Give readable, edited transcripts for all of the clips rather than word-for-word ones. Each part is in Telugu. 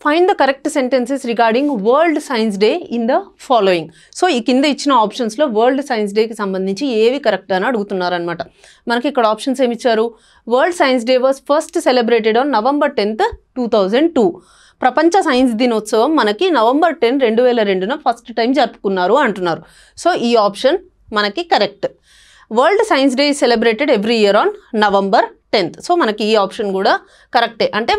Find the correct sentences regarding world science day in the following. So ఈ కింద ఇచ్చిన ఆప్షన్స్లో వరల్డ్ సైన్స్ డేకి సంబంధించి ఏవి కరెక్ట్ అని అడుగుతున్నారనమాట. మనకి ఇక్కడ ఆప్షన్స్ ఏమి ఇచ్చారు? World science day was first celebrated on November 10th, 2002. ప్రపంచ సైన్స్ దినోత్సవం మనకి November 10, 2002న ఫస్ట్ టైం జరుపుకున్నారు అంటున్నారు. సో ఈ ఆప్షన్ మనకి correct. World science day celebrated every year on November 10th. So మనకి ఈ ఆప్షన్ కూడా కరెక్టే. అంటే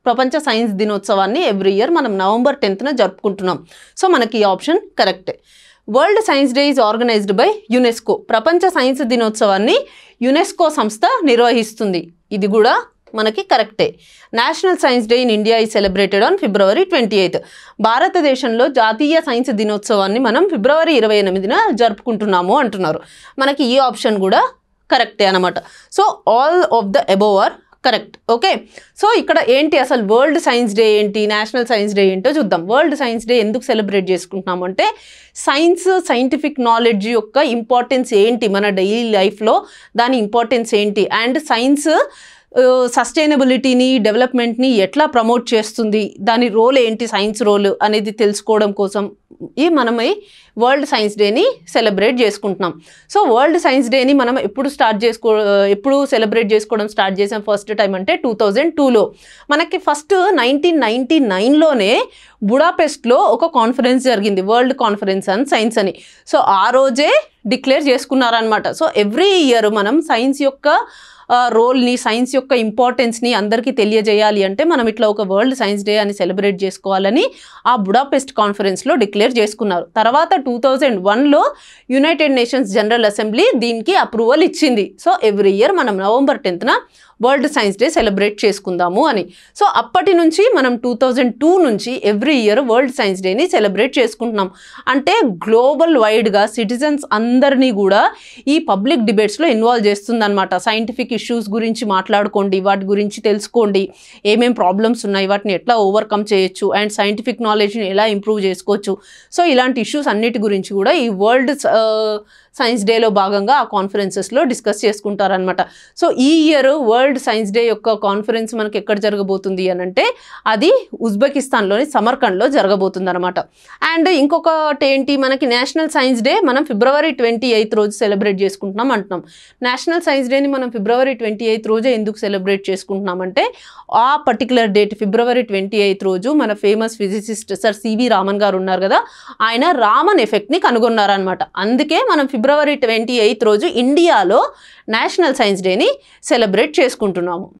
ప్రపంచ సైన్స్ దినోత్సవాన్ని ఎవ్రీ ఇయర్ మనం November 10th జరుపుకుంటున్నాం. సో మనకి ఈ ఆప్షన్ కరెక్టే. World science day is organised by UNESCO. ప్రపంచ సైన్స్ దినోత్సవాన్ని యునెస్కో సంస్థ నిర్వహిస్తుంది. ఇది కూడా మనకి కరెక్టే. National science day in India is celebrated on February 28. భారతదేశంలో జాతీయ సైన్స్ దినోత్సవాన్ని మనం February 28న జరుపుకుంటున్నాము అంటున్నారు. మనకి ఈ ఆప్షన్ కూడా కరెక్టే అనమాట. So all of the above are correct. Okay, so ఇక్కడ ఏంటి అసలు వరల్డ్ సైన్స్ డే ఏంటి, నేషనల్ సైన్స్ డే ఏంటో చూద్దాం. వరల్డ్ సైన్స్ డే ఎందుకు సెలబ్రేట్ చేసుకుంటున్నాము అంటే సైంటిఫిక్ నాలెడ్జ్ యొక్క ఇంపార్టెన్స్ ఏంటి, మన డైలీ లైఫ్లో దాని ఇంపార్టెన్స్ ఏంటి, అండ్ సైన్స్ సస్టైనబిలిటీని, డెవలప్మెంట్ని ఎట్లా ప్రమోట్ చేస్తుంది, దాని రోల్ ఏంటి, సైన్స్ రోల్ అనేది తెలుసుకోవడం కోసం మనమే వరల్డ్ సైన్స్ డేని సెలబ్రేట్ చేసుకుంటున్నాం. సో వరల్డ్ సైన్స్ డేని మనం ఎప్పుడు సెలబ్రేట్ చేసుకోవడం స్టార్ట్ చేసాం ఫస్ట్ టైం అంటే 2002లో. మనకి ఫస్ట్ 1999లోనే బుడాపెస్ట్లో ఒక కాన్ఫరెన్స్ జరిగింది, వరల్డ్ కాన్ఫరెన్స్ ఆన్ సైన్స్ అని. సో ఆ రోజే డిక్లేర్ చేసుకున్నారనమాట. సో ఎవ్రీ ఇయర్ మనం సైన్స్ యొక్క రోల్ని, సైన్స్ యొక్క ఇంపార్టెన్స్ని అందరికీ తెలియజేయాలి అంటే మనం ఇట్లా ఒక వరల్డ్ సైన్స్ డే అని సెలబ్రేట్ చేసుకోవాలని ఆ బుడాపెస్ట్ కాన్ఫరెన్స్లో డిక్లేర్ చేసుకున్నారు. తర్వాత 2001లో యునైటెడ్ నేషన్స్ జనరల్ అసెంబ్లీ దీనికి అప్రూవల్ ఇచ్చింది. సో ఎవ్రీ ఇయర్ మనం November 10th world science day celebrate చేసుకుందాము అని. సో అప్పటి నుంచి మనం 2002 నుంచి ఎవ్రీ ఇయర్ వరల్డ్ సైన్స్ డేని సెలబ్రేట్ చేసుకుంటున్నాం. అంటే గ్లోబల్ వైడ్గా సిటిజన్స్ అందరినీ కూడా ఈ పబ్లిక్ డిబేట్స్లో ఇన్వాల్వ్ చేస్తుందన్నమాట. సైంటిఫిక్ ఇష్యూస్ గురించి మాట్లాడుకోండి, వాటి గురించి తెలుసుకోండి, ఏమేం ప్రాబ్లమ్స్ ఉన్నాయి, వాటిని ఎట్లా ఓవర్కమ్ చేయొచ్చు, అండ్ సైంటిఫిక్ నాలెడ్జ్ని ఎలా ఇంప్రూవ్ చేసుకోవచ్చు. సో ఇలాంటి ఇష్యూస్ అన్నిటి గురించి కూడా ఈ వరల్డ్ సైన్స్ డేలో భాగంగా ఆ కాన్ఫరెన్సెస్లో డిస్కస్ చేసుకుంటారనమాట. సో ఈ ఇయర్ వరల్డ్ సైన్స్ డే యొక్క కాన్ఫరెన్స్ మనకి ఎక్కడ జరగబోతుంది అని అంటే అది ఉజ్బెకిస్తాన్లోని సమర్కండ్లో జరగబోతుంది అనమాట. అండ్ ఇంకొకటి ఏంటి, మనకి నేషనల్ సైన్స్ డే మనం February 28 రోజు సెలబ్రేట్ చేసుకుంటున్నాం అంటున్నాం. నేషనల్ సైన్స్ డేని మనం February 28 రోజే ఎందుకు సెలబ్రేట్ చేసుకుంటున్నామంటే ఆ పర్టికులర్ డేట్ February 28 రోజు మన famous physicist sir C V Raman గారు ఉన్నారు కదా, ఆయన రామన్ ఎఫెక్ట్ని కనుగొన్నారనమాట. అందుకే మనం February 28 రోజు ఇండియాలో నేషనల్ సైన్స్ డేని సెలబ్రేట్ చేసుకుంటున్నాము.